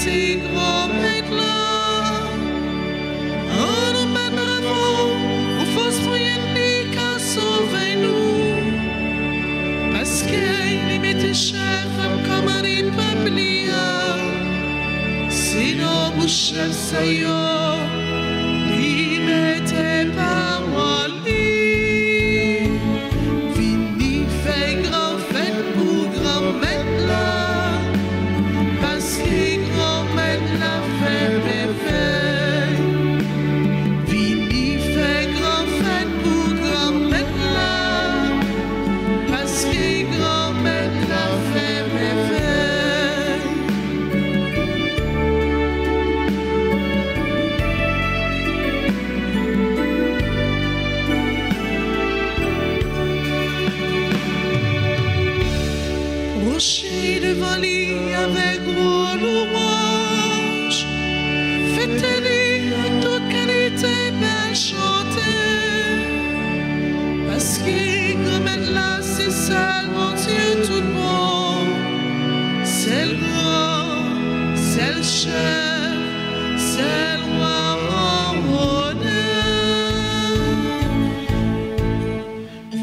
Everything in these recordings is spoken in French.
petit grand maître là. Oh, nous m'aimerons, aux fausses moyennes qu'à sauver nous. Parce qu'il m'était cher comme un peuple. Si nos bouches saillent, il m'était par moi. Vini fait grand fête pour grand maître là. Parce que grand maître l'a fait merveille. Vini fait grand fête pour grand maître là. Parce que grand maître l'a fait merveille. Rocher devant lui avec gros louange, faites-lui avec toute qualité belle chanter. Parce que comme là c'est ça mon Dieu tout bon. C'est le grand, c'est le chef, c'est le roi en honneur.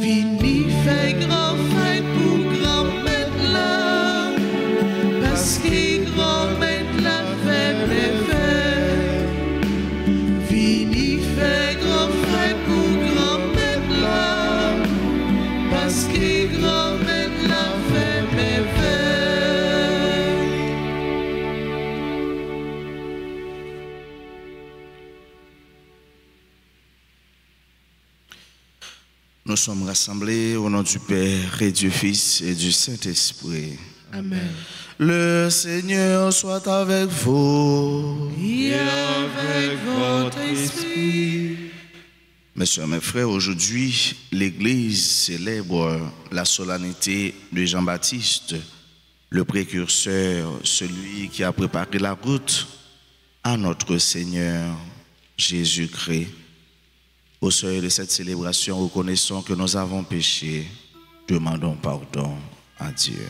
Vini fait grand fête pour grand maître là. Parce que grand maître l'a fait merveille. Vini fait grand fête pour grand maître là. Parce que grand maître l'a fait merveille. Nous sommes rassemblés au nom du Père et du Fils et du Saint-Esprit. Amen. Le Seigneur soit avec vous. Et avec votre esprit. Mes soeurs, mes frères, aujourd'hui, l'Église célèbre la solennité de Jean-Baptiste, le précurseur, celui qui a préparé la route à notre Seigneur Jésus-Christ. Au seuil de cette célébration, reconnaissons que nous avons péché, demandons pardon à Dieu.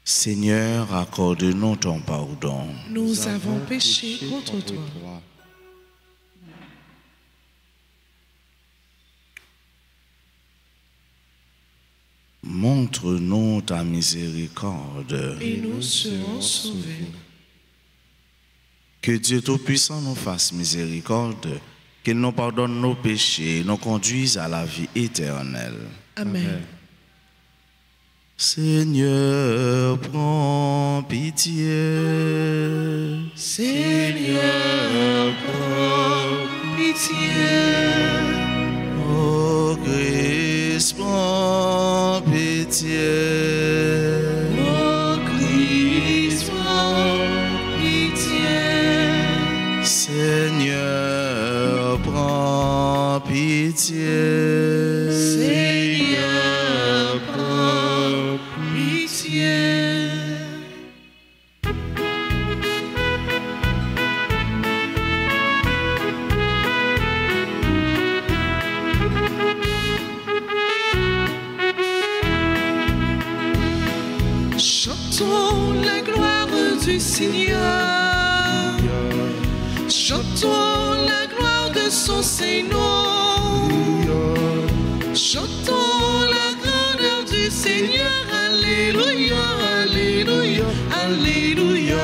Seigneur, accorde-nous ton pardon. Nous avons péché contre toi. Montre-nous ta miséricorde. Et nous serons sauvés. Que Dieu Tout-Puissant nous fasse miséricorde, qu'il nous pardonne nos péchés et nous conduise à la vie éternelle. Amen. Seigneur, prends pitié. Seigneur, prends pitié. Ô Christ, prends pitié. Ô Christ, prends pitié. Seigneur, prends pitié. Seigneur, prends pitié. Chantons la gloire du Seigneur. Chantons la gloire de son Seigneur. Chantons la grandeur du Seigneur. Alléluia, alléluia, alléluia,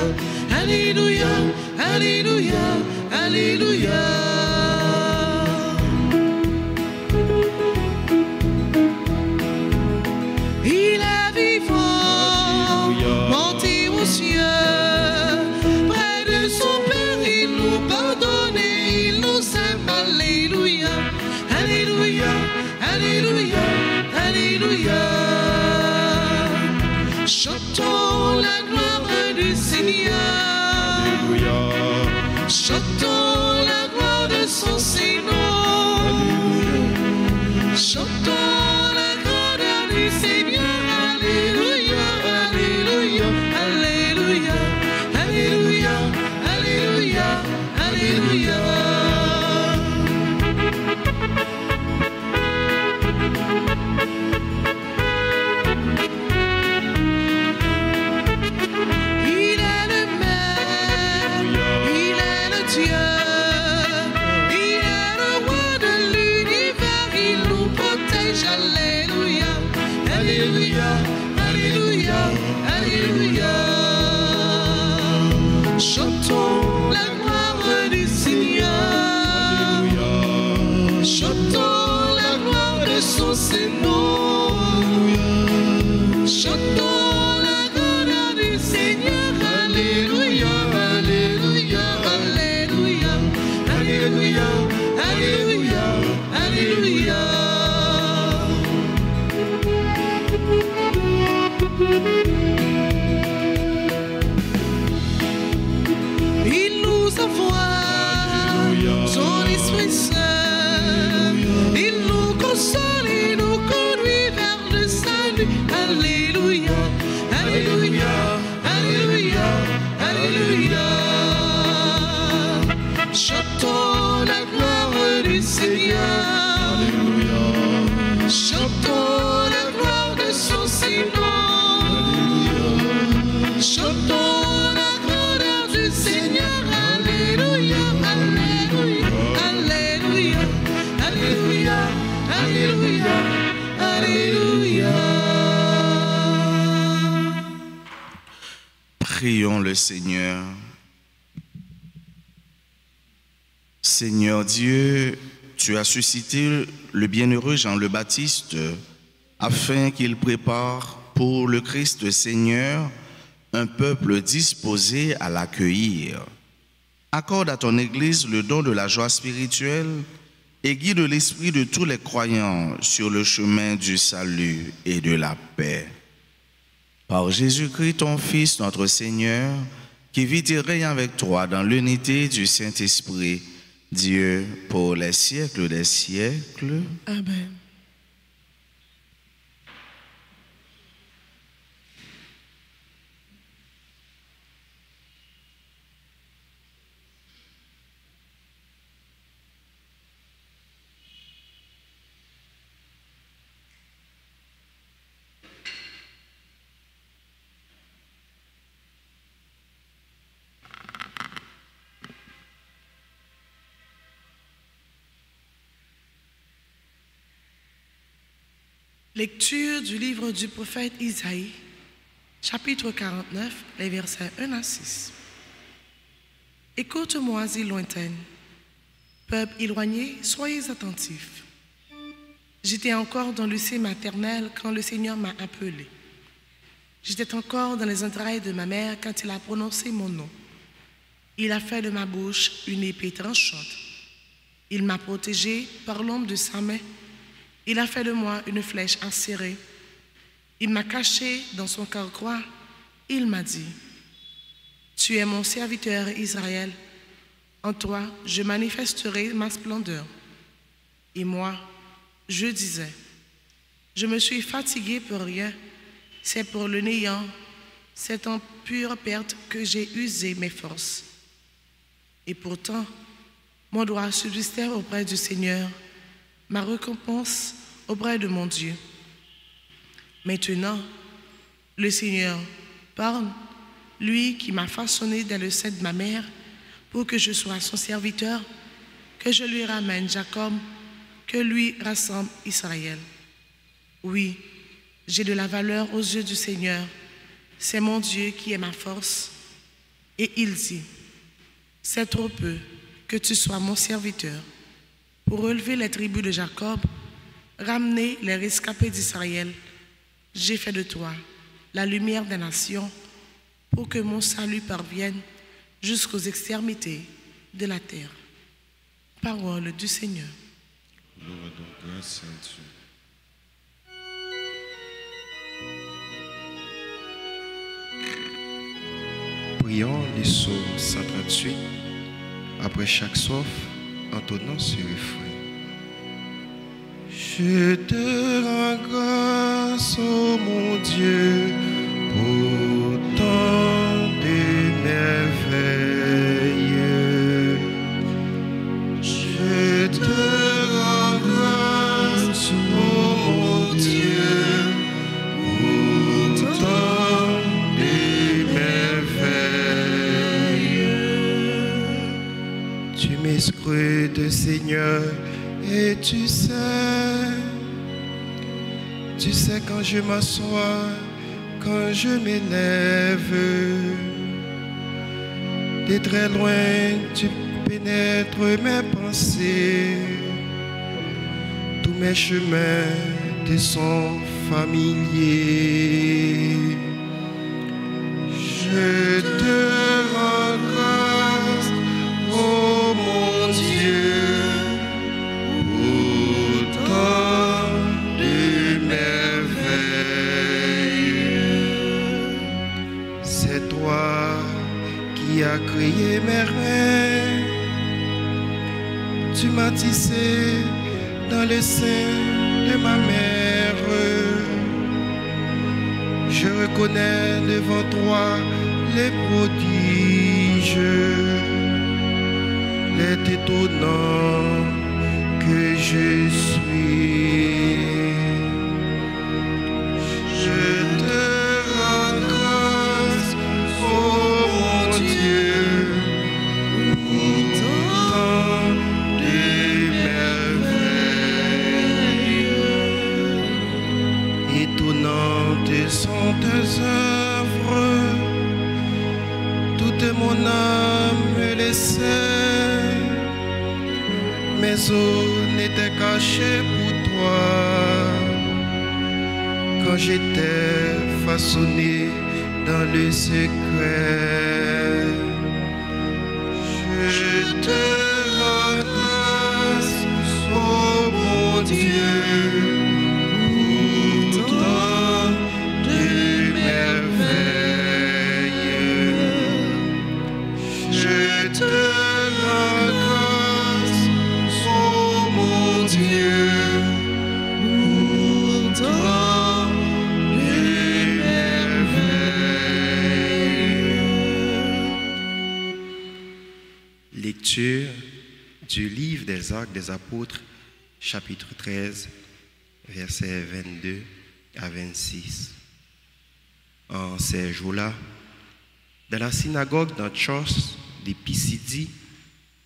alléluia, alléluia, alléluia. Il est vivant, monté aux cieux, près de son Père, il nous pardonne et il nous aime. Alléluia, alléluia, alléluia, alléluia. Chantons la gloire du Seigneur. Chantons la gloire de son Seigneur. Chantons la grandeur du Seigneur. Alléluia, alléluia, alléluia, alléluia, alléluia, alléluia. Chantons la gloire du Seigneur. Chantons la gloire de son Seigneur. Chantons la gloire du Seigneur. Alléluia, Alléluia, Alléluia, Alléluia, Alléluia, Alléluia. Il nous envoie son Esprit Saint. Il nous console et nous conduit vers le salut. Alléluia, Alléluia, Alléluia, Alléluia. Chantons la gloire du Seigneur. Chantons la gloire de son Seigneur. Chantons la gloire du Seigneur. Alléluia, Alléluia, Alléluia, Alléluia, Alléluia, Alléluia. Prions le Seigneur. Seigneur Dieu, tu as suscité le bienheureux Jean le Baptiste afin qu'il prépare pour le Christ Seigneur un peuple disposé à l'accueillir. Accorde à ton Église le don de la joie spirituelle et guide l'esprit de tous les croyants sur le chemin du salut et de la paix. Par Jésus-Christ, ton Fils, notre Seigneur, qui vit et règne avec toi dans l'unité du Saint-Esprit, Dieu, pour les siècles des siècles. Amen. Lecture du livre du prophète Isaïe, chapitre 49, les versets 1 à 6. Écoute-moi, îles lointaines, peuple éloigné, soyez attentifs. J'étais encore dans le sein maternel quand le Seigneur m'a appelé. J'étais encore dans les entrailles de ma mère quand il a prononcé mon nom. Il a fait de ma bouche une épée tranchante. Il m'a protégé par l'ombre de sa main. Il a fait de moi une flèche acérée. Il m'a caché dans son carquois. Il m'a dit, tu es mon serviteur Israël. En toi, je manifesterai ma splendeur. Et moi, je disais, je me suis fatigué pour rien. C'est pour le néant, c'est en pure perte que j'ai usé mes forces. Et pourtant, mon droit subsistait auprès du Seigneur, ma récompense auprès de mon Dieu. Maintenant, le Seigneur parle, lui qui m'a façonné dans le sein de ma mère, pour que je sois son serviteur, que je lui ramène Jacob, que lui rassemble Israël. Oui, j'ai de la valeur aux yeux du Seigneur, c'est mon Dieu qui est ma force. Et il dit, c'est trop peu que tu sois mon serviteur, pour relever les tribus de Jacob, ramener les rescapés d'Israël. J'ai fait de toi la lumière des nations, pour que mon salut parvienne jusqu'aux extrémités de la terre. Parole du Seigneur. Gloire donc, grâce à Dieu. Prions les psaumes 138, après chaque strophe, entonnant ce refrain. Je te rends grâce, ô mon Dieu, pour tant de merveilles. Je te rends grâce, ô mon Dieu, pour tant de merveilles. Tu m'escrutes, Seigneur, et tu sais quand je m'assois, quand je m'élève, De très loin, tu pénètres mes pensées. Tous mes chemins te sont familiers. Je te rends grâce, oh mon Dieu, pour tant de merveilles. C'est toi qui as créé mes reins. Tu m'as tissé dans le sein de ma mère. Je reconnais devant toi les prodiges, les étonnants que je suis. Je te rends grâce, oh mon Dieu, pour tant de merveilles. Étonnantes sont tes œuvres, toute mon âme le sait. Mes os n'étaient cachés pour toi quand j'étais façonné dans le secret. Je te rends grâce, oh mon Dieu, pour tant de merveilles. Je te rends grâce, oh mon Dieu, pour tant de merveilles. Lecture du livre des Actes des Apôtres, chapitre 13, versets 22 à 26. En ces jours-là, dans la synagogue d'Antioche de Pisidie,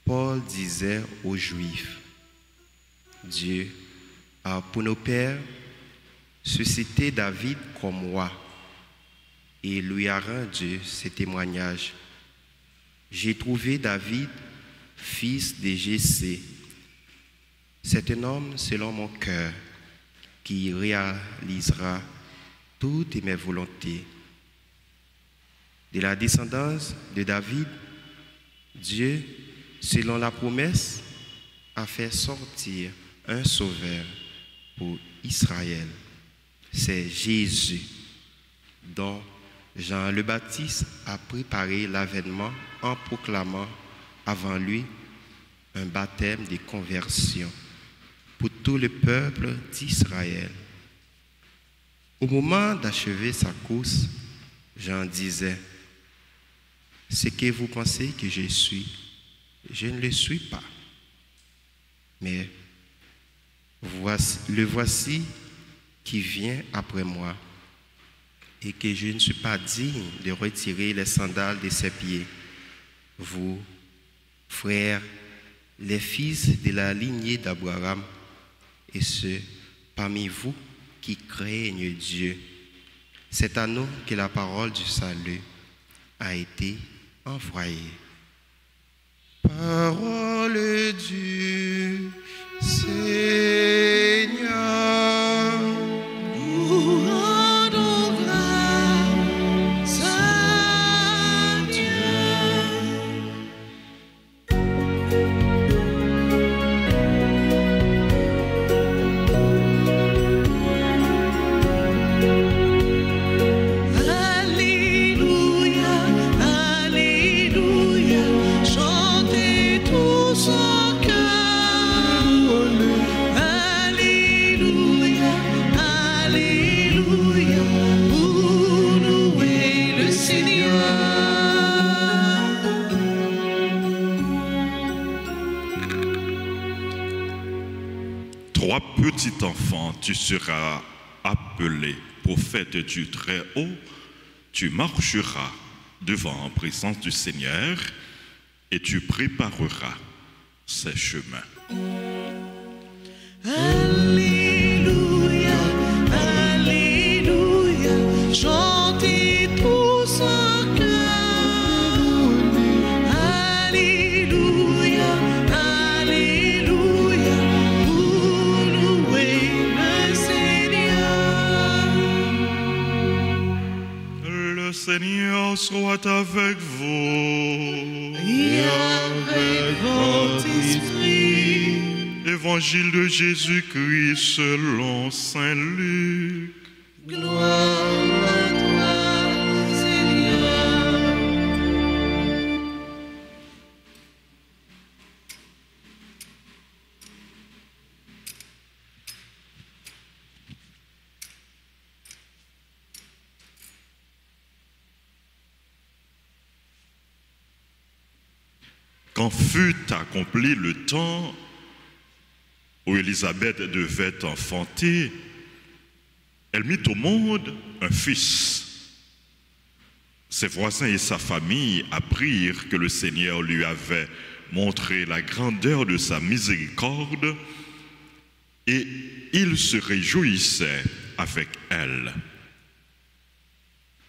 Paul disait aux Juifs: Dieu a pour nos pères suscité David comme roi et lui a rendu ce témoignage. J'ai trouvé David, fils de Jessé. C'est un homme selon mon cœur qui réalisera toutes mes volontés. De la descendance de David, Dieu, selon la promesse, a fait sortir un sauveur pour Israël. C'est Jésus, dont Jean le Baptiste a préparé l'avènement en proclamant avant lui un baptême de conversion pour tout le peuple d'Israël. Au moment d'achever sa course, Jean disait: ce que vous pensez que je suis, je ne le suis pas. Mais le voici qui vient après moi, et que je ne suis pas digne de retirer les sandales de ses pieds. Vous, frères, les fils de la lignée d'Abraham, et ceux parmi vous qui craignent Dieu, c'est à nous que la parole du salut a été envoyée. Parole du Seigneur. Nous rendons grâce à Dieu. Alléluia, Alléluia, chantez tous en chœur. Alléluia, Alléluia, pour louer le Seigneur. Trois petits enfants, tu seras appelé prophète du Très-Haut. Tu marcheras devant en présence du Seigneur et tu prépareras ses chemins. Alléluia, Alléluia, chantez tous en chœur. soit avec vous. Et avec votre esprit. Évangile de Jésus-Christ selon Saint Luc. Gloire à toi, Seigneur. Quand fut accompli le temps où Élisabeth devait enfanter, elle mit au monde un fils. Ses voisins et sa famille apprirent que le Seigneur lui avait montré la grandeur de sa miséricorde et ils se réjouissaient avec elle.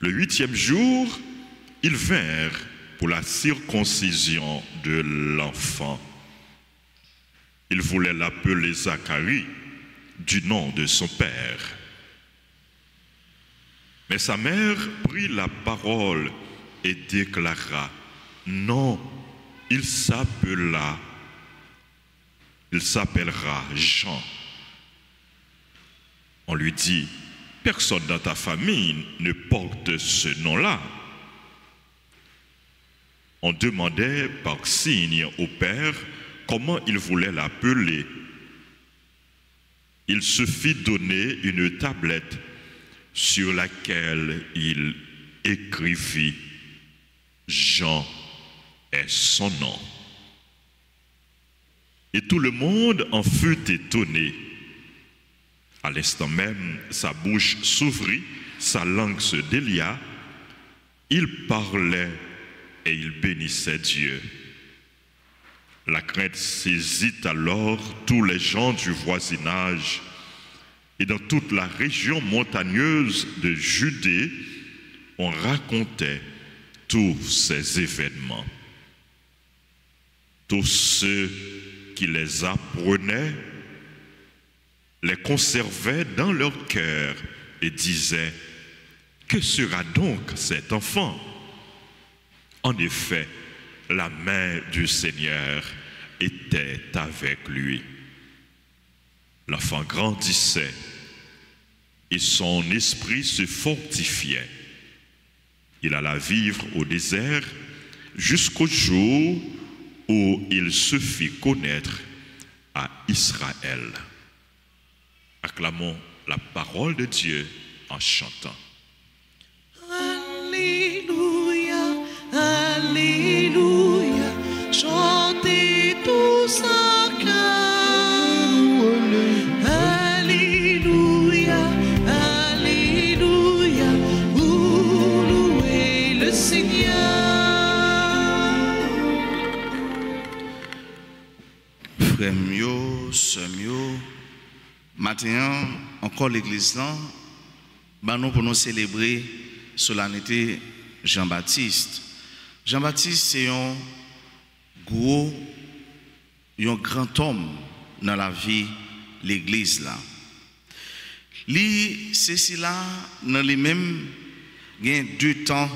Le 8e jour, ils vinrent pour la circoncision de l'enfant. Il voulait l'appeler Zacharie, du nom de son père. Mais sa mère prit la parole et déclara, « Non, il s'appellera Jean. » On lui dit, « Personne dans ta famille ne porte ce nom-là. » On demandait par signe au père comment il voulait l'appeler. Il se fit donner une tablette sur laquelle il écrivit « Jean est son nom ». Et tout le monde en fut étonné. À l'instant même, sa bouche s'ouvrit, sa langue se délia, il parlait et il bénissait Dieu. La crainte saisit alors tous les gens du voisinage et dans toute la région montagneuse de Judée, on racontait tous ces événements. Tous ceux qui les apprenaient les conservaient dans leur cœur et disaient, « Que sera donc cet enfant ?» En effet, la main du Seigneur était avec lui. L'enfant grandissait et son esprit se fortifiait. Il alla vivre au désert jusqu'au jour où il se fit connaître à Israël. Acclamons la parole de Dieu en chantant. Alléluia, Alléluia, chantez tous en chœur. Alléluia, Alléluia, vous louez le Seigneur. Frère mio, sœur mio, maintenant, encore l'église là, nous pour nous célébrer solennité Jean-Baptiste. Jean-Baptiste, c'est un grand homme dans la vie de l'église là. C'est là, dans les mêmes, il y a 2 temps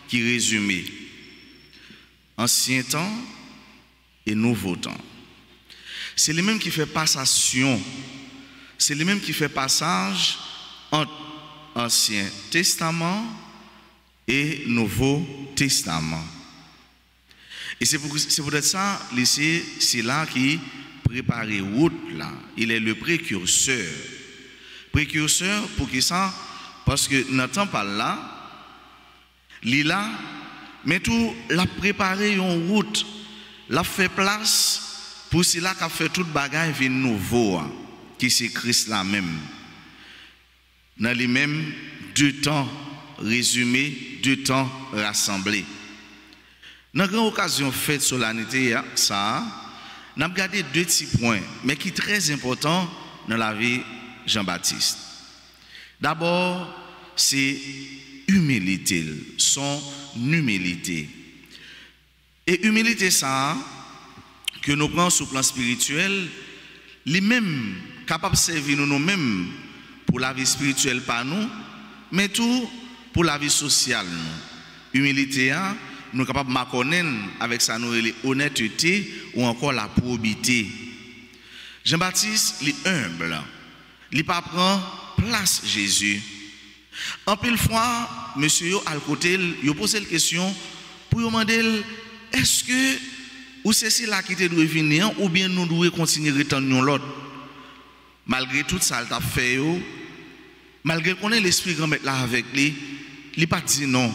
qui résumé. Ancien temps et nouveau temps. C'est les mêmes qui fait passation. C'est les mêmes qui fait passage entre Ancien Testament et Nouveau Testament. Et c'est pour ça, c'est là qui prépare route là. Il est le précurseur. Précurseur pour qui ça? Parce que n'entend pas là, il là, mais tout l'a préparé en route, l'a fait place pour cela qu'a fait toute bagaille vient nouveau, qui c'est Christ là même. Dans les mêmes 2 temps résumés, 2 temps rassemblés. Dans la grande occasion faite solennité, ça, nous avons regardé 2 petits points, mais qui sont très importants dans la vie de Jean-Baptiste. D'abord, c'est humilité, son humilité. Et humilité, ça, que nous prenons sur le plan spirituel, les mêmes capables de servir nous-mêmes pour la vie spirituelle par nous, mais tout pour la vie sociale. Humilité, nous sommes capables de marquer avec ça, nous honnêteté ou encore la probité. Jean-Baptiste, il est humble. Il pas prend place Jésus. En pile fois, monsieur à côté, il pose la question pour lui demander est-ce que ou c'est là qui te doit venir ou bien nous devons continuer à attendre l'autre. Malgré tout ça, il t'a fait, malgré qu'on ait l'esprit grand là avec lui, il pas dit non.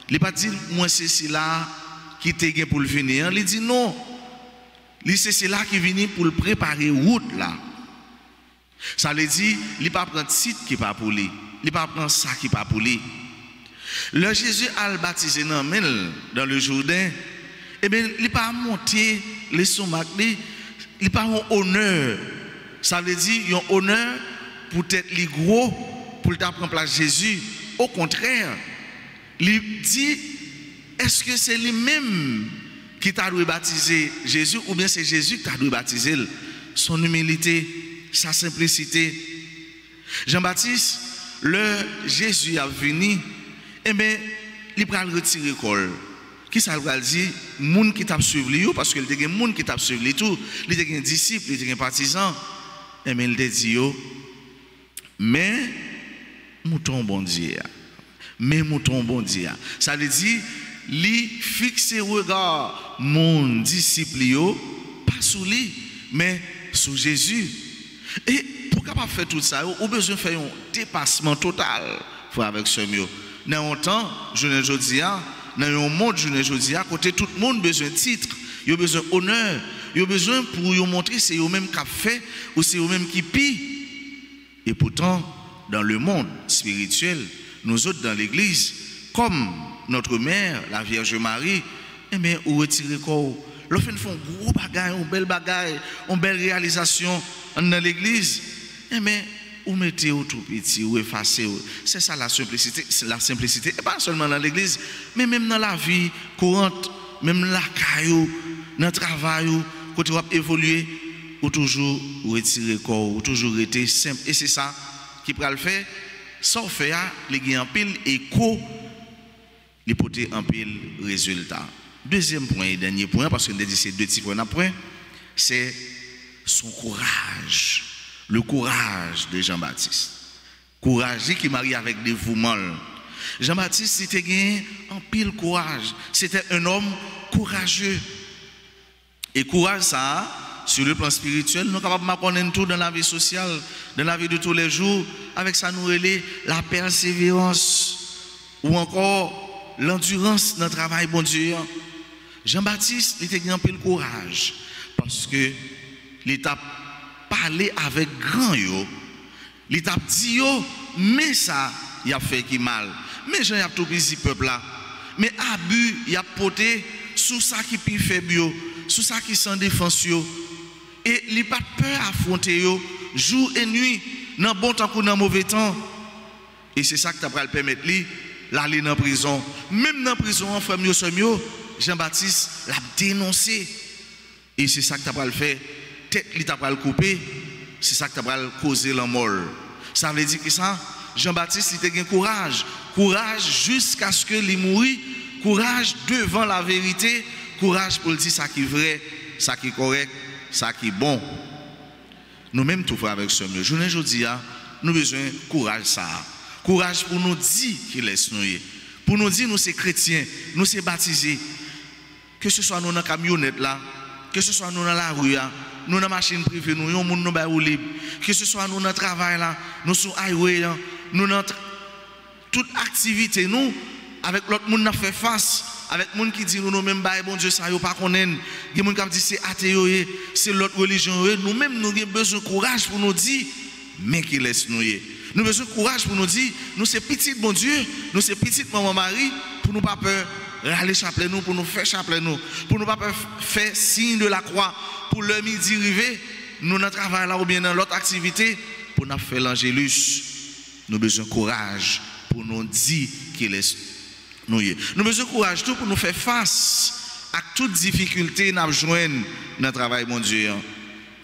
Il pas dit moi c'est là qui te gain pour le venir. Il dit non. Il c'est là qui vient pour le préparer route là. Ça veut dire il pas prendre titre qui pas pour lui. Il pas prendre ça qui pas pour lui. Le Jésus a le baptisé dans le Jourdain. Eh bien, il pas monté les sommets, il pas un honneur. Ça veut dire un honneur pour être les gros pour prendre place Jésus. Au contraire, il dit est-ce que c'est lui-même qui t'a dû baptiser Jésus ou bien c'est Jésus qui t'a dû baptiser? Son humilité, sa simplicité. Jean-Baptiste, le Jésus a venu, eh bien, il va retirer le col. Qui ça va dire? Moun qui t'a suivi, parce que il y a des gens qui t'a suivi tout. Il y a des disciples, il y a des partisans. Eh bien, il te dit, mais mouton bon Dieu. Mais mouton bon Dieu. Ça veut dire, il fixe regard mon disciple, pas sur lui, mais sur Jésus. Et pour capable faire tout ça, on a besoin de faire un dépassement total avec ce mieux. Dans un temps, je ne dis pas, dans un monde, je ne dis pas, côté tout le monde a besoin de titre, il a besoin d'honneur, il a besoin pour vous montrer c'est eux-mêmes qui ont fait ou c'est eux-mêmes qui pillent. Et pourtant, dans le monde spirituel, nous autres dans l'église, comme notre mère, la Vierge Marie, eh bien, on retire le corps. L'offre fait un gros bagage, une belle réalisation dans l'église. Eh bien, ou mettez au tout petit, ou effacez. C'est ça la simplicité. La simplicité, et pas seulement dans l'église, mais même dans la vie courante, même dans la caillou, dans le travail, quand tu vas évoluer, ou toujours retirer le corps, ou toujours rester simple. Et c'est ça qui peut le faire. Sans faire, les gains en pile écho, les poter en pile résultat. Deuxième point et dernier point, parce qu'on a dit ces deux petits points après, c'est son courage. Le courage de Jean-Baptiste. Courage qui marie avec dévouement. Jean-Baptiste, c'était gagné en pile courage. C'était un homme courageux. Et courage, ça, sur le plan spirituel, nous sommes capables de connaître tout dans la vie sociale, dans la vie de tous les jours. Avec ça, nous relève la persévérance ou encore l'endurance dans le travail, bon Dieu. Jean-Baptiste, il était gagné en pile courage. Parce que l'étape parler avec grand yo, il t'a dit yo, mais ça, il a fait qui mal. Mais Jean y a tout busy peuple là. Mais abus, il a porté sous ça qui plus faible yo, sous ça qui sans défense yo. Et il pas peur affronter yo jour et nuit, dans bon temps ou dans mauvais temps. Et c'est ça que t'as pas le permettre lui l'aller dans prison. Même dans prison, frère mieux Jean-Baptiste l'a dénoncé. Et c'est ça que t'as pas le faire. Tête li t'a pas le couper, c'est ça que t'as pas le causer la mort. Ça veut dire que ça, Jean-Baptiste il a courage, courage jusqu'à ce que il mourit, courage devant la vérité, courage pour dire ça qui est vrai, ça qui est correct, ça qui est bon. Nous-mêmes tout frère avec ce mieux. Je ne dis pas, nous avons besoin de courage ça. Courage pour nous dire qu'il laisse nous. Pour nous dire nous sommes chrétiens, nous sommes baptisés. Que ce soit nous dans la camionnette là, que ce soit nous dans la rue, nous dans la machine privée, nous sommes nous libre. Que ce soit nous dans le travail là, nous sommes highway là, nous dans toute activité, nous, avec l'autre monde, nous fait face. Avec les gens qui disent nous même bon Dieu ça yo pas connaît, il y a des gens qui disent c'est athée, c'est l'autre religion, nous-mêmes nous avons besoin de courage pour nous dire mais qui laisse nous. Nous avons besoin de courage pour nous dire nous c'est petit bon Dieu, nous c'est petite maman Marie pour nous pas peur râler chapelet nous, pour nous faire chapelet nous, pour nous pas peur faire signe de la croix pour le midi arrivé, nous dans travail là ou bien dans l'autre activité pour nous faire l'angélus. Nous avons besoin de courage pour nous dire qui laisse nous avons besoin de courage tout pour nous faire face à toute difficulté nous joindre dans le travail mon Dieu.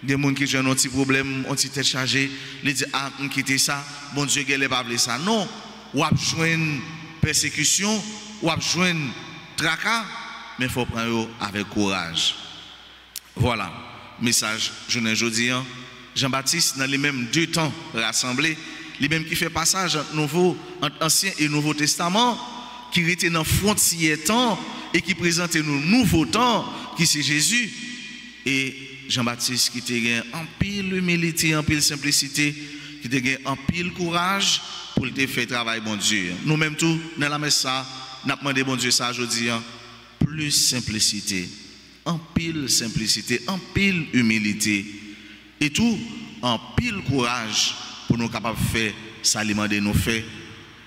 Des gens qui ont un petit problème, un petit tête chargée, ils disent ah on quitte ça, bon Dieu qu'elle pas ça. Non, ou a joindre persécution, ou à joindre tracas, mais il faut prendre avec courage. Voilà, message journée aujourd'hui. Jean-Baptiste, dans les mêmes 2 temps rassemblés, les mêmes qui fait passage entre Ancien et Nouveau Testament, qui était dans frontière temps et qui présente nous nouveau temps, qui c'est Jésus. Et Jean-Baptiste qui était en pile humilité, en pile simplicité, qui était en pile courage pour le faire travail bon Dieu. Nous-mêmes tout dans la messe ça, nous demandé bon Dieu ça aujourd'hui, plus simplicité, en pile simplicité, en pile humilité et tout en pile courage pour nous capables de faire ça demander nous fait.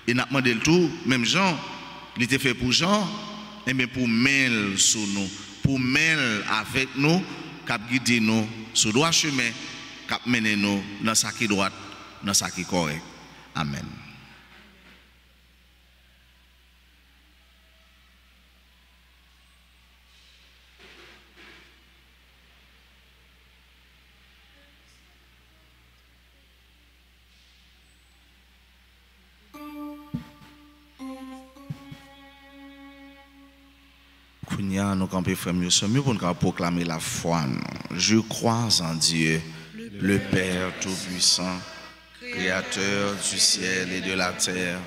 Et nous demandé le tout, même Jean, il était fait pour Jean, et bien pour mêler sur nous, pour mêler avec nous, cap guider nous sur le droit chemin, cap mener nous dans ce qui est droit, dans ce qui est correct. Amen. Nous camper frères mieux pour nous proclamer la foi. Je crois en Dieu, le Père Tout-Puissant, Créateur du ciel et de la terre,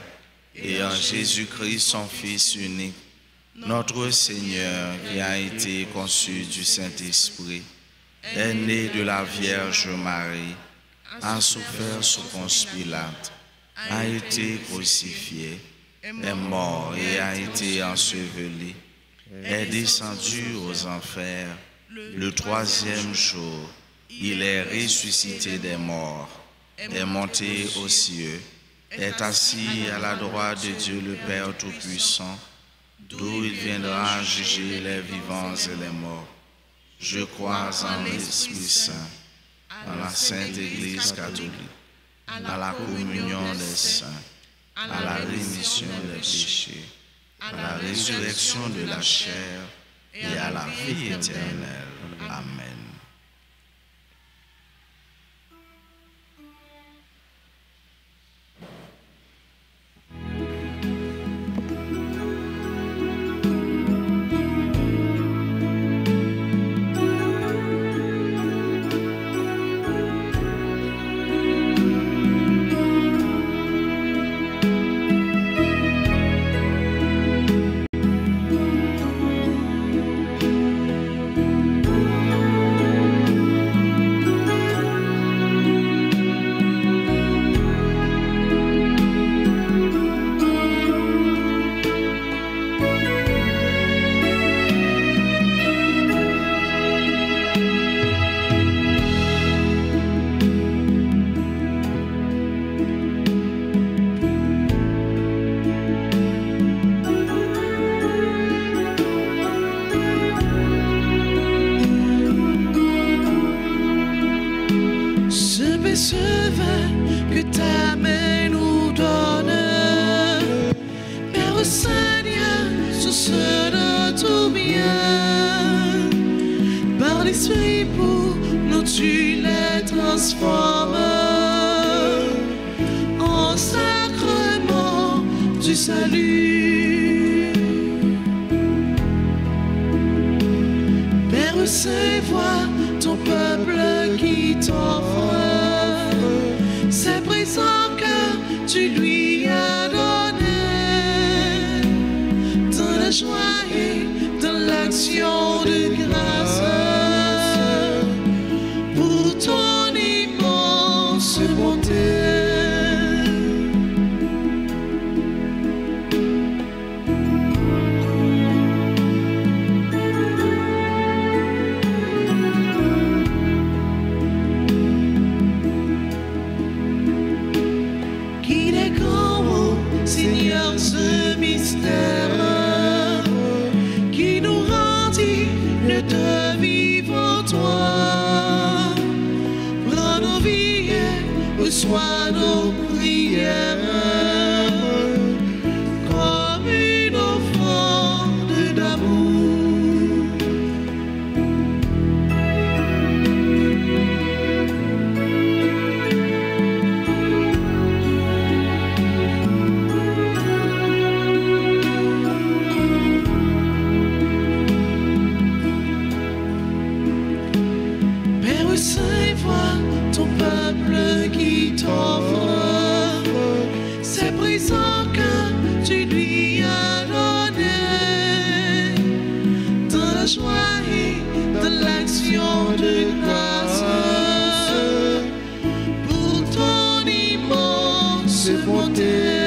et en Jésus-Christ, son Fils unique, notre Seigneur, qui a été conçu du Saint-Esprit, est né de la Vierge Marie, a souffert sous Ponce Pilate, a été crucifié, est mort et a été enseveli, est descendu aux enfers, le 3e jour, il est ressuscité des morts, est monté aux cieux, est assis à la droite de Dieu le Père Tout-Puissant, d'où il viendra juger les vivants et les morts. Je crois en l'Esprit Saint, en la Sainte Église catholique, à la communion des saints, à la rémission des péchés, à la résurrection de la chair et à la vie éternelle. Amen. joie de l'action de grâce pour ton immense bonté.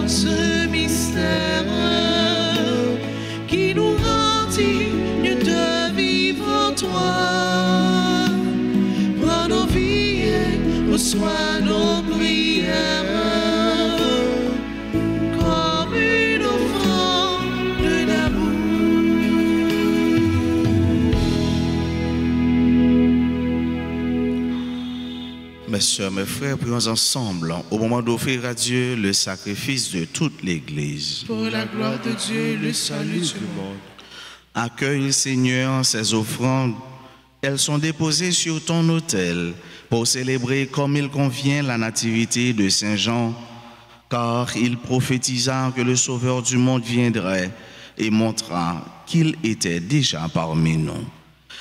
Ce mystère qui nous rend dignes de vivre en toi. Prends nos vies et reçois nos prières comme une offrande d'amour. Mes sœurs, mes frères, prions ensemble au moment d'offrir à Dieu le sacrifice de toute l'Église. Pour la gloire de Dieu, le salut du monde. Accueille, Seigneur, ces offrandes. Elles sont déposées sur ton autel pour célébrer comme il convient la nativité de Saint Jean, car il prophétisa que le Sauveur du monde viendrait et montra qu'il était déjà parmi nous.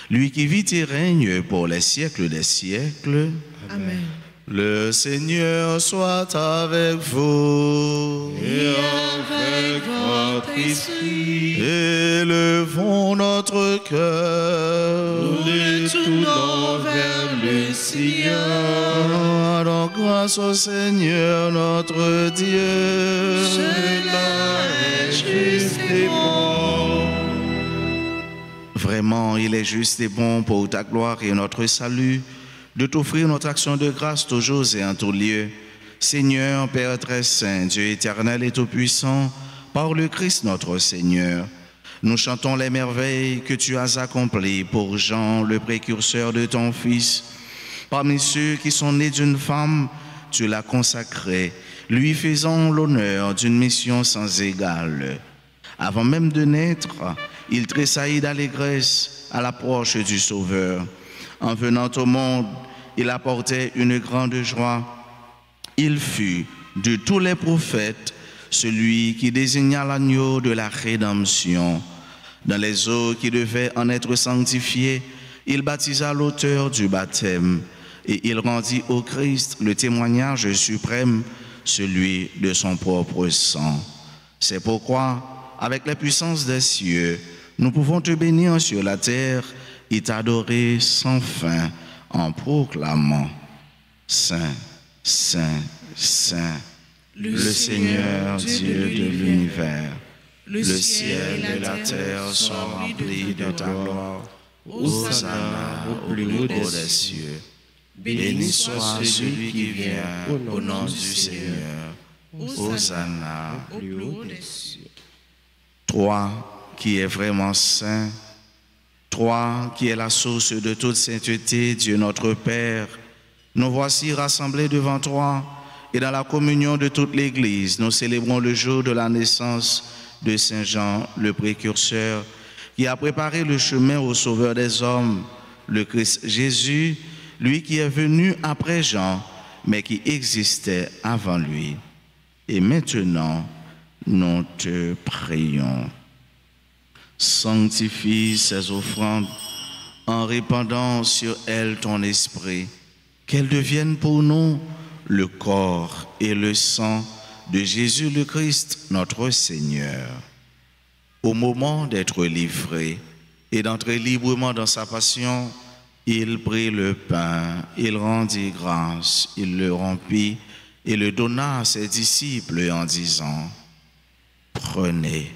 Lui qui vit et règne pour les siècles des siècles. Amen. Le Seigneur soit avec vous. Et avec votre esprit. Élevons notre cœur. Nous le tournons vers le Seigneur. Rendons grâce au Seigneur notre Dieu. Cela est juste et bon. Vraiment, il est juste et bon pour ta gloire et notre salut de t'offrir notre action de grâce toujours et en tout lieu. Seigneur, Père très saint, Dieu éternel et tout-puissant, par le Christ notre Seigneur, nous chantons les merveilles que tu as accomplies pour Jean, le précurseur de ton Fils. Parmi ceux qui sont nés d'une femme, tu l'as consacré, lui faisant l'honneur d'une mission sans égale. Avant même de naître, il tressaillit d'allégresse à l'approche du Sauveur. En venant au monde, il apportait une grande joie. Il fut, de tous les prophètes, celui qui désigna l'agneau de la rédemption. Dans les eaux qui devaient en être sanctifiées, il baptisa l'auteur du baptême et il rendit au Christ le témoignage suprême, celui de son propre sang. C'est pourquoi, avec la puissance des cieux, nous pouvons te bénir sur la terre et t'adorer sans fin en proclamant Saint, Saint, Saint, le Seigneur Dieu de l'univers. Le ciel et la terre sont remplis de ta gloire. Hosanna au plus haut des cieux. Béni soit celui qui vient au nom du Seigneur. Hosanna au plus haut des cieux. Toi qui es vraiment saint, toi qui es la source de toute sainteté, Dieu notre Père, nous voici rassemblés devant toi et dans la communion de toute l'Église, nous célébrons le jour de la naissance de Saint Jean, le précurseur, qui a préparé le chemin au Sauveur des hommes, le Christ Jésus, lui qui est venu après Jean, mais qui existait avant lui. Et maintenant, nous te prions. Sanctifie ces offrandes en répandant sur elles ton esprit, qu'elles deviennent pour nous le corps et le sang de Jésus le Christ, notre Seigneur. Au moment d'être livré et d'entrer librement dans sa passion, il prit le pain, il rendit grâce, il le rompit et le donna à ses disciples en disant : Prenez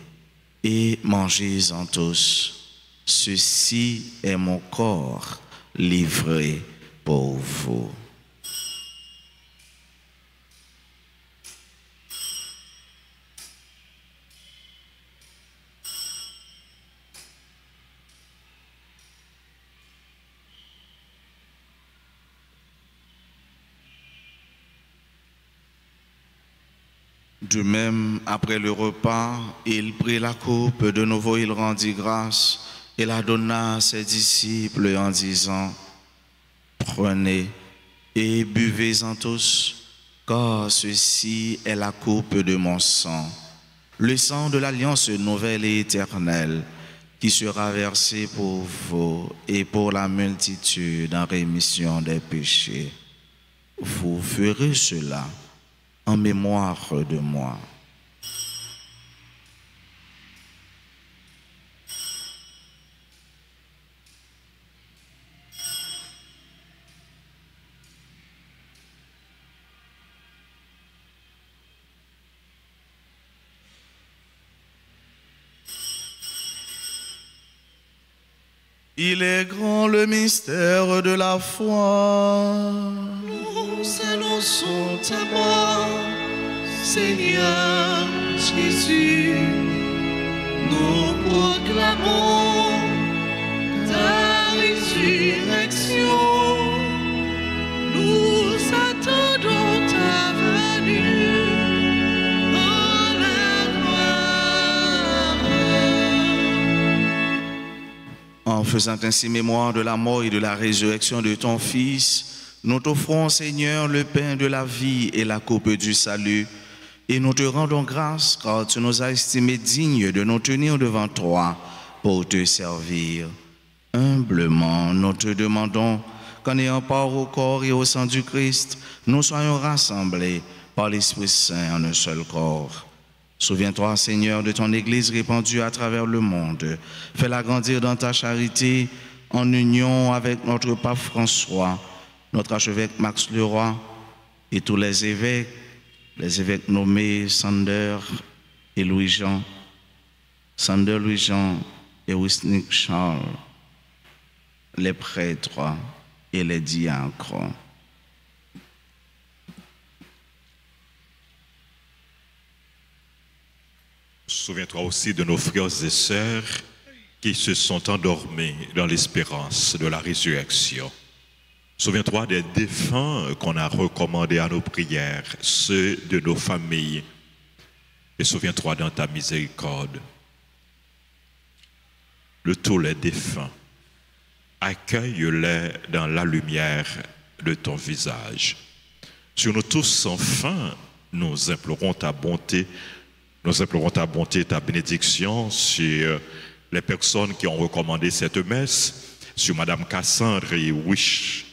et mangez-en tous. Ceci est mon corps livré pour vous. De même, après le repas, il prit la coupe, de nouveau il rendit grâce et la donna à ses disciples en disant : Prenez et buvez-en tous, car ceci est la coupe de mon sang, le sang de l'alliance nouvelle et éternelle, qui sera versé pour vous et pour la multitude en rémission des péchés. Vous ferez cela en mémoire de moi. Il est grand le mystère de la foi. Nous annonçons ta mort, Seigneur Jésus. Nous proclamons ta résurrection. Nous attendons ta venue dans la gloire. En faisant ainsi mémoire de la mort et de la résurrection de ton Fils, nous t'offrons, Seigneur, le pain de la vie et la coupe du salut, et nous te rendons grâce car tu nous as estimés dignes de nous tenir devant toi pour te servir. Humblement, nous te demandons qu'en ayant part au corps et au sang du Christ, nous soyons rassemblés par l'Esprit Saint en un seul corps. Souviens-toi, Seigneur, de ton Église répandue à travers le monde. Fais-la grandir dans ta charité en union avec notre pape François, notre archevêque Max Leroy et tous les évêques nommés Sander et Louis-Jean, Sander Louis-Jean et Wisnik Charles, les prêtres et les diacres. Souviens-toi aussi de nos frères et sœurs qui se sont endormis dans l'espérance de la résurrection. Souviens-toi des défunts qu'on a recommandés à nos prières, ceux de nos familles. Et souviens-toi dans ta miséricorde de tous les défunts. Accueille-les dans la lumière de ton visage. Sur nous tous, enfin, nous implorons ta bonté. Nous implorons ta bonté et ta bénédiction sur les personnes qui ont recommandé cette messe, sur Madame Cassandre et Wish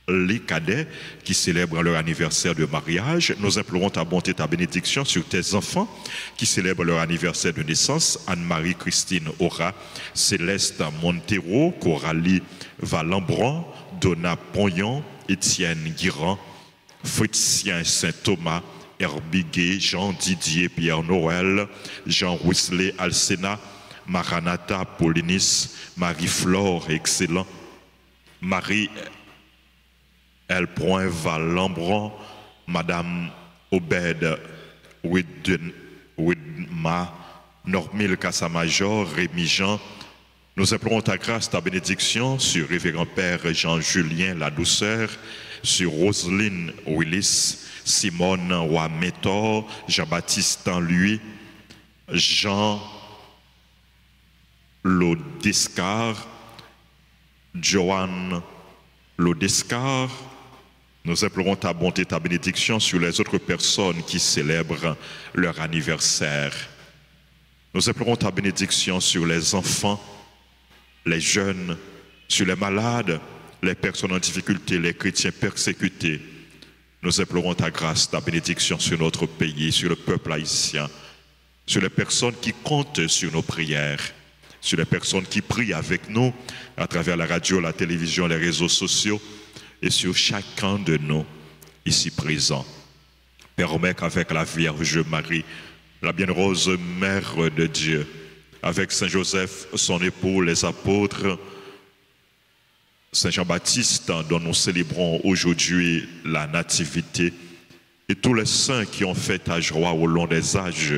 les cadets qui célèbrent leur anniversaire de mariage. Nous implorons ta bonté et ta bénédiction sur tes enfants qui célèbrent leur anniversaire de naissance, Anne-Marie Christine Aura, Céleste Montero, Coralie Valambron, Donna Pognon, Étienne Guirand, Fritzien Saint-Thomas, Herbiguet, Jean Didier Pierre Noël, Jean Wesley Alcena, Maranatha Paulinis, Marie-Flore Excellent, Marie L. Valambron, Madame Obed Widma, Normil Cassamajor, Rémi Jean. Nous implorons ta grâce, ta bénédiction sur Révérend Père Jean-Julien La Douceur, sur Roselyne Willis, Simone Wametor, Jean-Baptiste Lui, Jean Lodescar, Joanne Lodescar. Nous implorons ta bonté, ta bénédiction sur les autres personnes qui célèbrent leur anniversaire. Nous implorons ta bénédiction sur les enfants, les jeunes, sur les malades, les personnes en difficulté, les chrétiens persécutés. Nous implorons ta grâce, ta bénédiction sur notre pays, sur le peuple haïtien, sur les personnes qui comptent sur nos prières, sur les personnes qui prient avec nous à travers la radio, la télévision, les réseaux sociaux, et sur chacun de nous ici présents. Permets qu'avec la Vierge Marie, la bienheureuse Mère de Dieu, avec Saint Joseph, son époux, les apôtres, Saint Jean-Baptiste, dont nous célébrons aujourd'hui la nativité, et tous les saints qui ont fait ta joie au long des âges,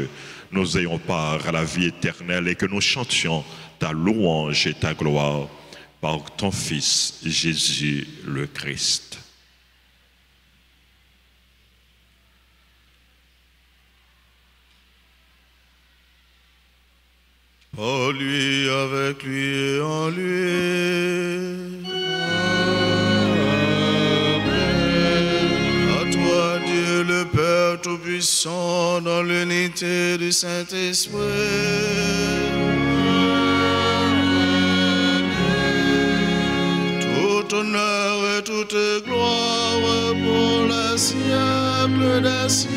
nous ayons part à la vie éternelle et que nous chantions ta louange et ta gloire par ton Fils Jésus le Christ. En lui, avec lui et en lui. Amen. dans l'unité du Saint-Esprit. Tout honneur et toute gloire pour les siècles des siècles.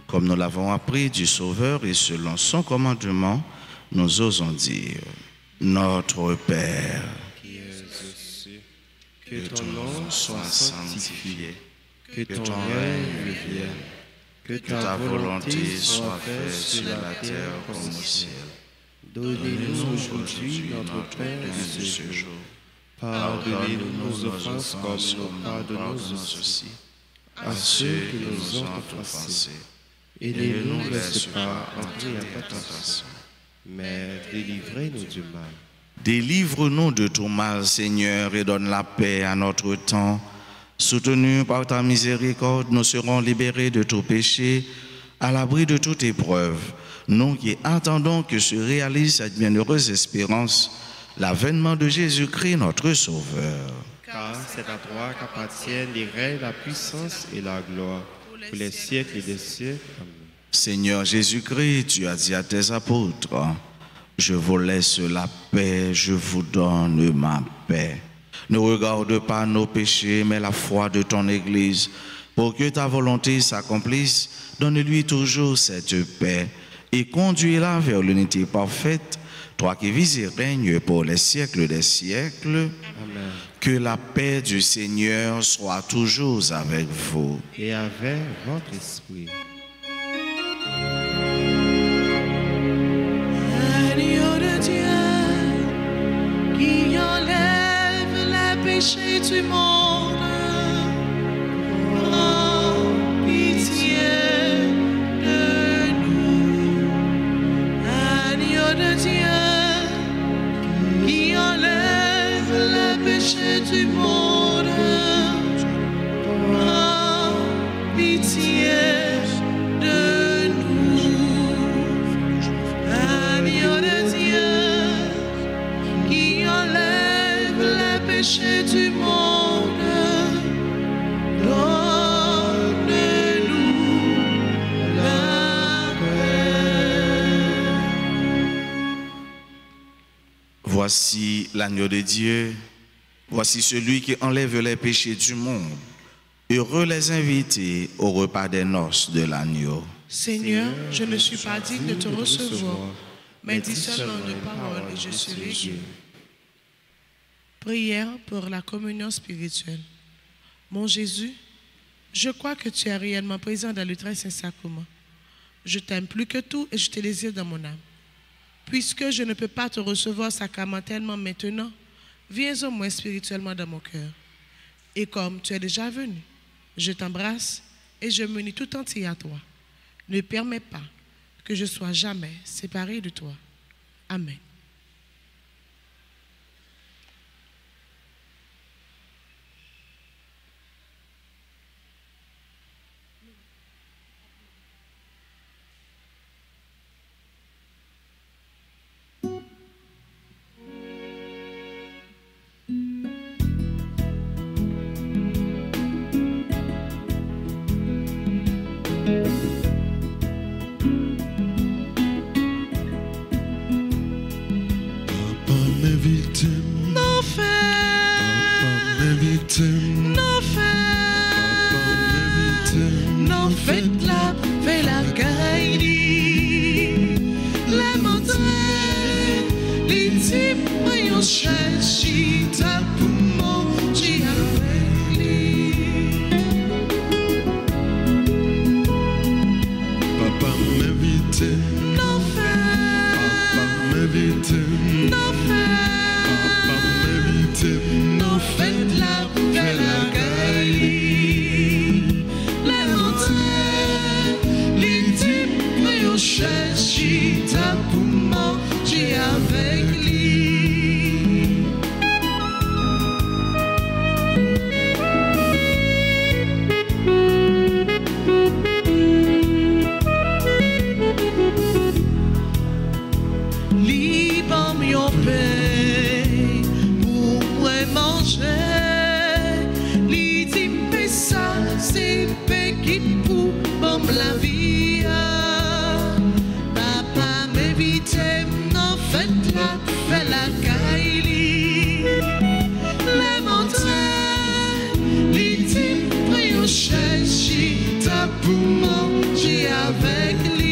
Comme nous l'avons appris du Sauveur et selon son commandement, nous osons dire, Notre Père, qui es aux cieux, que ton nom soit sanctifié, que ton règne vienne, que ta volonté soit faite sur la terre comme au ciel. Donnez-nous aujourd'hui notre pain de ce jour. Pardonnez-nous nos offenses comme nous pardonnons aussi à ceux qui nous ont offensés. Et ne nous laisse pas entrer en tentation, mais délivrez-nous du mal. Délivre-nous de tout mal, Seigneur, et donne la paix à notre temps. Soutenus par ta miséricorde, nous serons libérés de tout péché, à l'abri de toute épreuve. Nous qui attendons que se réalise cette bienheureuse espérance, l'avènement de Jésus-Christ, notre Sauveur. Car c'est à toi qu'appartiennent les règnes, la puissance et la gloire, pour les siècles et des siècles. Amen. Seigneur Jésus-Christ, tu as dit à tes apôtres, je vous laisse la paix, je vous donne ma paix. Ne regarde pas nos péchés, mais la foi de ton Église. Pour que ta volonté s'accomplisse, donne-lui toujours cette paix et conduis-la vers l'unité parfaite, toi qui vis et règnes pour les siècles des siècles. Amen. Que la paix du Seigneur soit toujours avec vous. Et avec votre esprit. Agneau de Dieu qui enlève les péchés du monde, prends pitié de nous. Agneau de Dieu qui enlève les péchés du monde, prends pitié de nous. Agneau de Dieu qui enlève les péchés du monde, donne-nous la paix. Voici l'agneau de Dieu, voici celui qui enlève les péchés du monde. Heureux les invités au repas des noces de l'agneau. Seigneur, je ne suis pas digne de te recevoir, mais dis seulement une parole et je serai guéri. Prière pour la communion spirituelle. Mon Jésus, je crois que tu es réellement présent dans le très saint sacrement. Je t'aime plus que tout et je te désire dans mon âme. Puisque je ne peux pas te recevoir sacramentellement maintenant, viens au moins spirituellement dans mon cœur. Et comme tu es déjà venu, je t'embrasse et je me unis tout entier à toi. Ne permets pas que je sois jamais séparé de toi. Amen. Liban mi paix pour moi manger. comme la vie. Papa m'invite, non fête la, fait la caille. Les montagnes, les types, pris au chaise, t'as pour manger avec lui.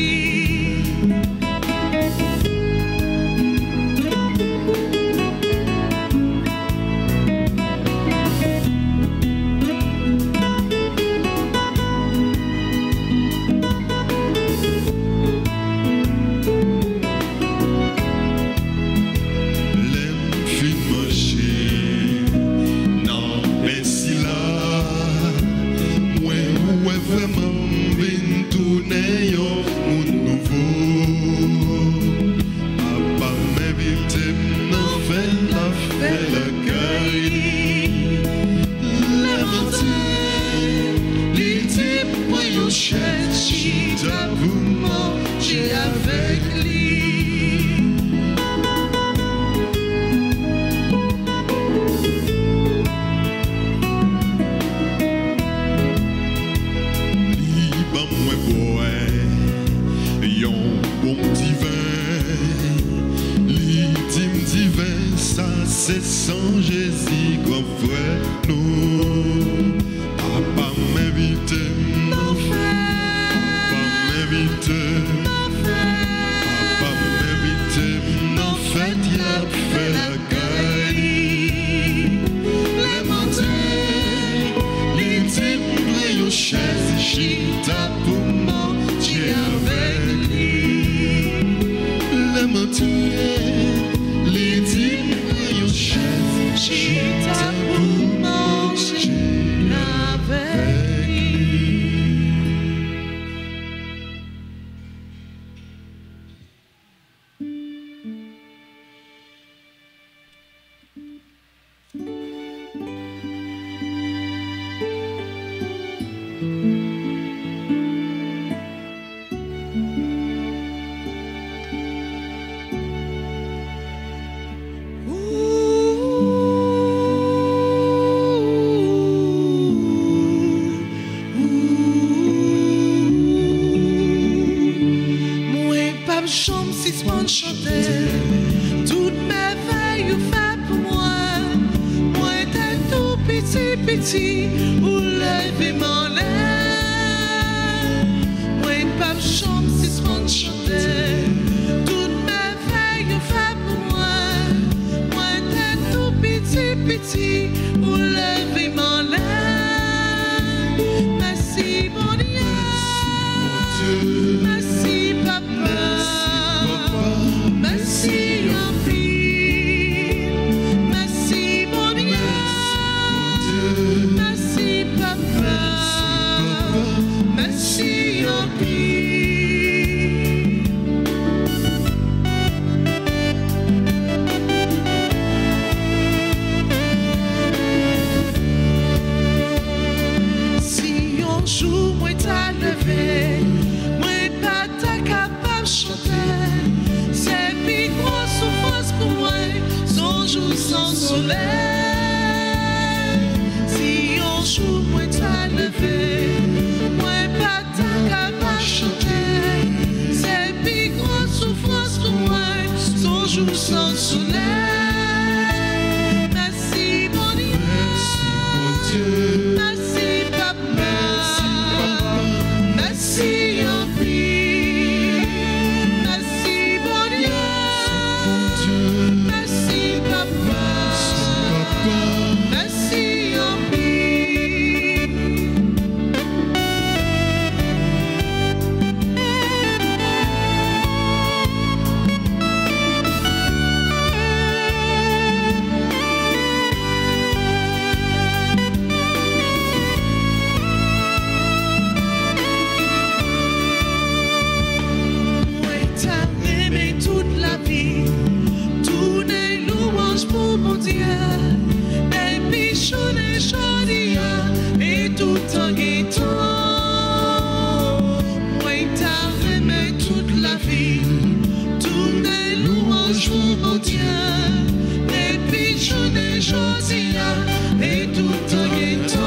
Et tout en étant,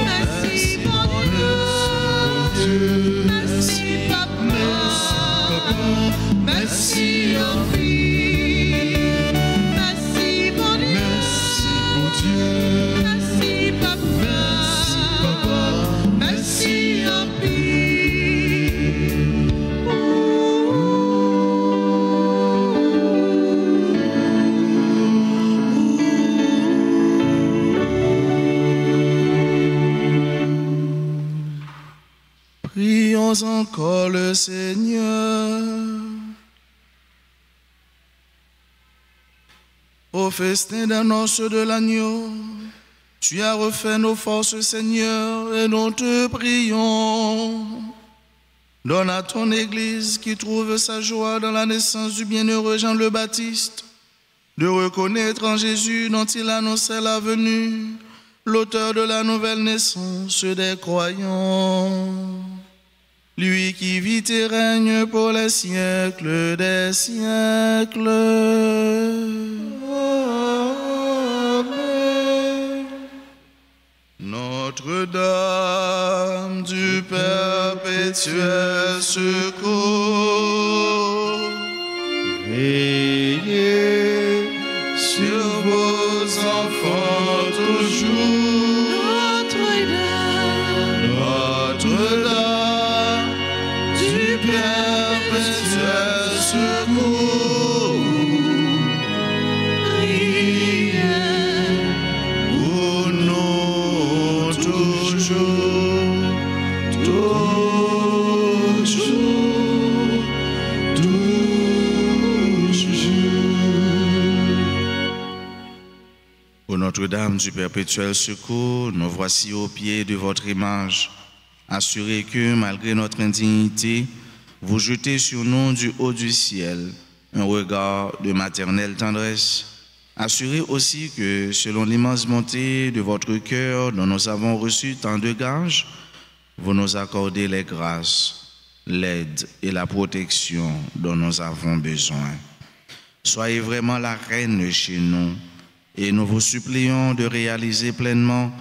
merci mon Dieu. Merci infiniment. Merci mon Dieu. Merci papa. Merci Prions encore le Seigneur. Au festin des noces de l'agneau, tu as refait nos forces, Seigneur, et nous te prions. Donne à ton Église qui trouve sa joie dans la naissance du bienheureux Jean le Baptiste, de reconnaître en Jésus dont il annonçait la venue, l'auteur de la nouvelle naissance des croyants. Lui qui vit et règne pour les siècles des siècles. Amen. Notre-Dame du perpétuel secours, veillez sur vos enfants toujours. Notre-Dame du perpétuel secours, priez pour nous toujours, toujours, toujours. Ô Notre-Dame du perpétuel secours, nous voici au pied de votre image. Assurez que, malgré notre indignité, vous jetez sur nous du haut du ciel un regard de maternelle tendresse. Assurez aussi que, selon l'immense bonté de votre cœur dont nous avons reçu tant de gages, vous nous accordez les grâces, l'aide et la protection dont nous avons besoin. Soyez vraiment la reine chez nous et nous vous supplions de réaliser pleinement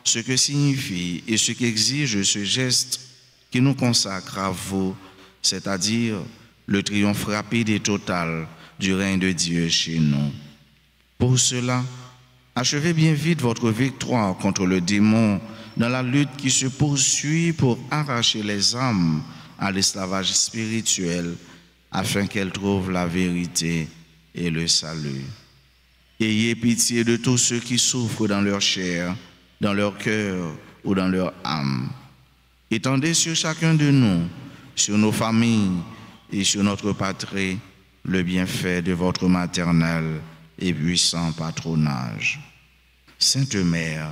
ce que signifie et ce qu'exige ce geste qui nous consacre à vous, c'est-à-dire le triomphe rapide et total du règne de Dieu chez nous. Pour cela, achevez bien vite votre victoire contre le démon dans la lutte qui se poursuit pour arracher les âmes à l'esclavage spirituel afin qu'elles trouvent la vérité et le salut. Ayez pitié de tous ceux qui souffrent dans leur chair, dans leur cœur ou dans leur âme. Étendez sur chacun de nous, sur nos familles et sur notre patrie, le bienfait de votre maternel et puissant patronage. Sainte Mère,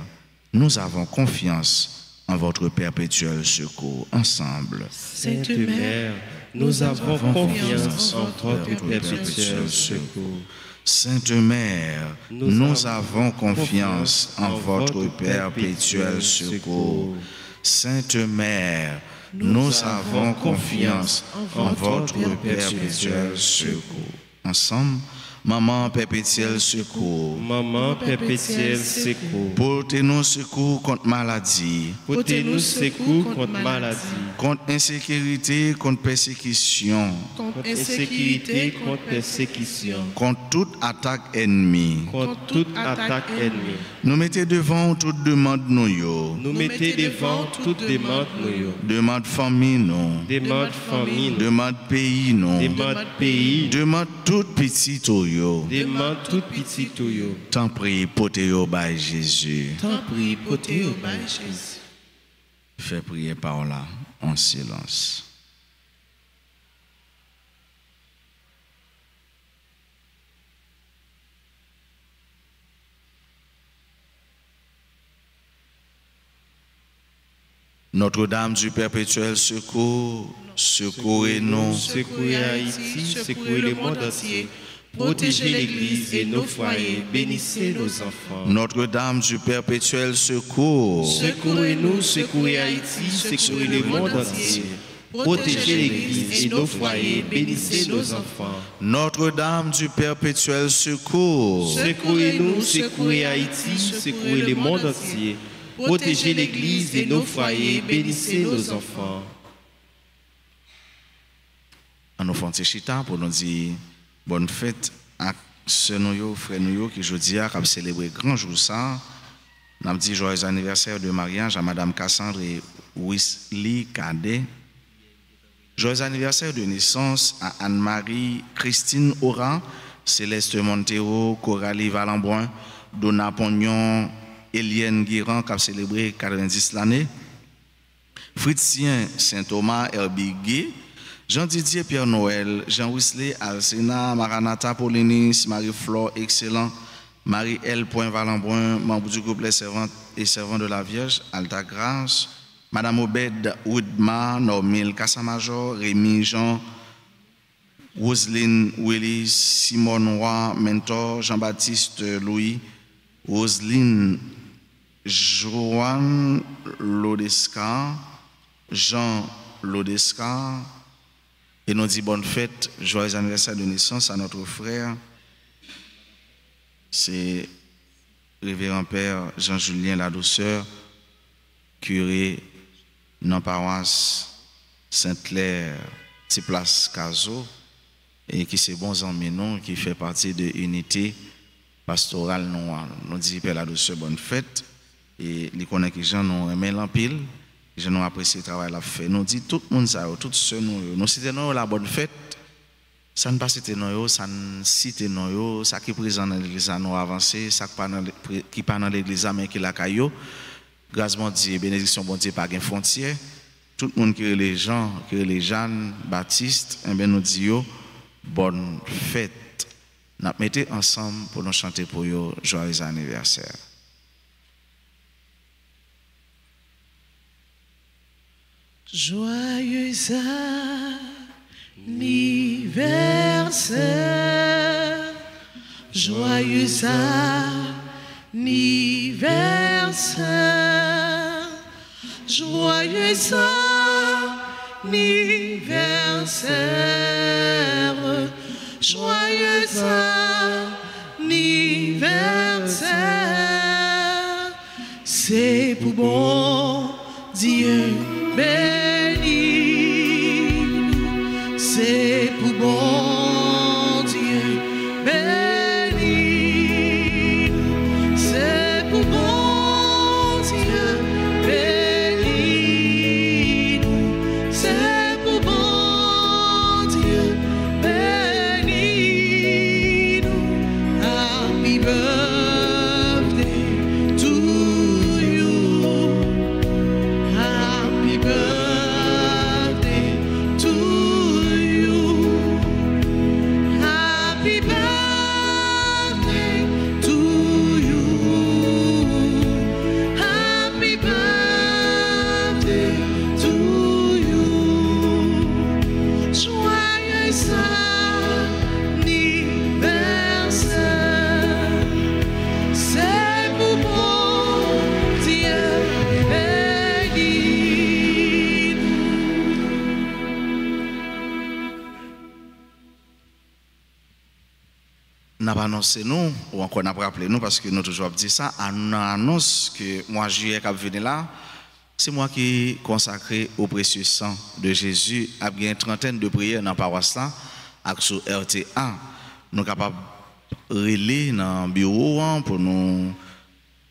nous avons confiance en votre perpétuel secours. Ensemble. Sainte Mère, nous avons confiance en votre perpétuel secours. Sainte Mère, nous avons confiance en votre perpétuel secours. Sainte Mère, nous avons confiance en votre perpétuel secours. Ensemble, Maman perpétuel secours. Maman perpétuel secours. Portez-nous secours contre maladie. Portez-nous secours contre maladie. Contre insécurité, contre persécution. Contre insécurité, contre persécution. Contre toute attaque ennemie. Contre toute attaque ennemie. Nous mettez devant toute demande nous yo. Nous mettez devant toute demande nous yo. Demande famille nous. Demande famille nous. Demande pays nous. Demande pays. Demande toute petite yo. Demande toute petite yo. Tant prie portez yo by Jésus. Tant prie portez yo by Jésus. Fais prier par là en silence. Notre-Dame du perpétuel secours, secourez-nous. Secourez Haïti, secourez le monde entier. Protégez l'Église et nos foyers, bénissez nos enfants. Notre-Dame du perpétuel secours, secourez-nous, secourez Haïti, secourez le monde entier. Protégez l'Église et nos foyers, bénissez nos enfants. Notre-Dame du perpétuel secours, secourez-nous, secourez Haïti, secourez le monde entier. Protégez l'Église et nos foyers, bénissez nos enfants. à nos fontes chita pour nous dire bonne fête à ceux nous frères nous qui aujourd'hui a célébrer grand jour ça. Nous dit joyeux anniversaire de mariage à Madame Cassandre et Wesley Cadet. Joyeux anniversaire de naissance à Anne-Marie Christine Aura, Céleste Montero, Coralie Valamboin, Donna Pognon, Eliane Guéran qui a célébré 90 l'année. Fritzien Saint-Thomas Herbigué, Jean-Didier Pierre-Noël, Jean-Wesley Alcena, Maranatha Paulinis, Marie-Flore Excellent, Marie-L. Valamboin, membre du groupe Les Servantes et Servants de la Vierge, Alta Grâce, Madame Obed Woodma, Normil Cassamajor, Rémi Jean, Roselyne Willis, Simone Roy, Mentor, Jean-Baptiste Louis, Roselyne Joanne Lodesca, Jean Lodesca, et nous dit bonne fête, joyeux anniversaire de naissance à notre frère. C'est révérend Père Jean-Julien Ladouceur, curé dans la paroisse Sainte-Claire, Place Caso, et qui c'est bon amis non, qui fait partie de l'unité pastorale noire. Nous disons Père Ladouceur bonne fête, et les connaît que gens nous aimé l'empile, je nous apprécie le travail qu'il a fait. Nous dit tout le monde ça, tout ceux nous citons la bonne fête. Ça ne passe pas nous, ça ne cite nous, ça qui est présent dans l'église à nous avancer, ça qui pas dans l'église mais qui la caillou. Grâce mon Dieu, bénédiction bon Dieu pas gain frontière. Tout le monde qui est les gens, qui est les Jeanne Baptiste, eh bien nous disons bonne fête. Nous mettons ensemble pour nous chanter pour eux joyeux anniversaire. Joyeux anniversaire, joyeux anniversaire, joyeux anniversaire, joyeux anniversaire, c'est pour bon Dieu béni, c'est pour bon Dieu béni, c'est pour bon Dieu béni, c'est pour bon Dieu béni. Happy birthday to you. Happy birthday to you. Happy birthday to you. Happy birthday to you. Joyeux anniversaire. C'est pour bon Dieu béni. N'a pas annoncé nous, ou encore n'a pas rappelé nous, parce que nous toujours dit ça, on annonce que mois juillet qui venu là, c'est moi qui consacré au précieux sang de Jésus, a bien une trentaine de prières dans la paroisse là, avec sur RTA. Nous sommes capables de relayer dans le bureau pour nous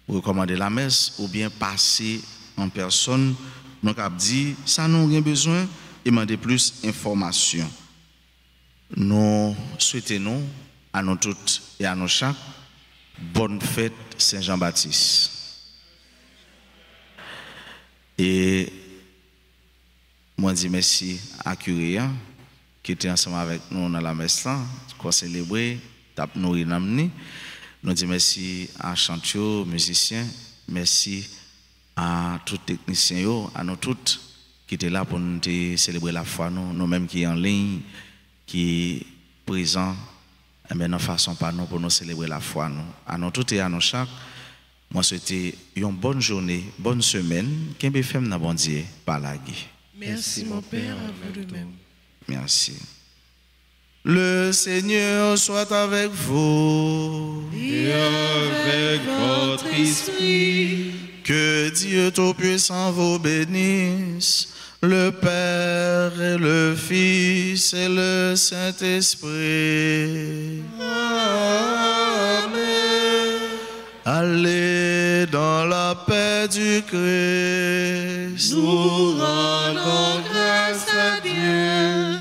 recommander la messe, ou bien passer en personne. Nous sommes capables de dire, ça nous avons besoin, et demander plus d'informations. Nous souhaitons à nous toutes et à nous chaque bonne fête Saint-Jean-Baptiste. Et moi je dis merci à Curé qui était ensemble avec nous dans la messe là, qu'on célébrer, tape nourri namni. Nous disons merci à Chantio, musiciens, merci à tous les techniciens, à nous toutes qui étaient là pour nous célébrer la foi, nous-mêmes qui en ligne, qui présents. Eh bien, nous façon pas nous pour nous célébrer la foi. Nous. À nous tous et à nous chaque, moi souhaite une bonne journée, bonne semaine, qu'un BFM n'a bon Dieu, par la guy. Merci mon Père, à vous de même. Merci. Le Seigneur soit avec vous. Et avec votre esprit. Que Dieu Tout-Puissant vous bénisse, le Père et le Fils et le Saint-Esprit. Amen. Allez dans la paix du Christ. Nous rendons grâce à Dieu.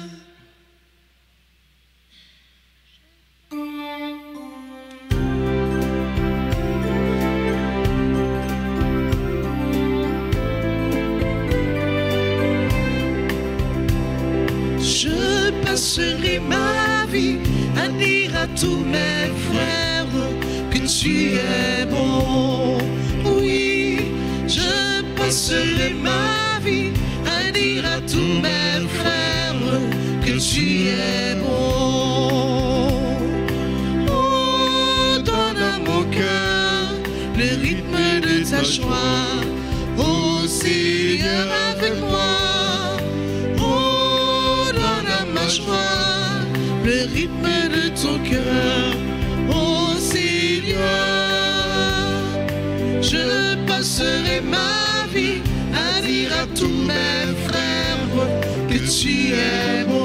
Je passerai ma vie à dire à tous mes frères que tu es bon. Oui, je passerai ma vie à dire à tous mes frères que tu es bon. Oh, donne à mon cœur le rythme de ta joie. Oh Seigneur, avec moi. Joie, le rythme de ton cœur, oh Seigneur. Je passerai ma vie à dire à tous mes frères que tu es bon.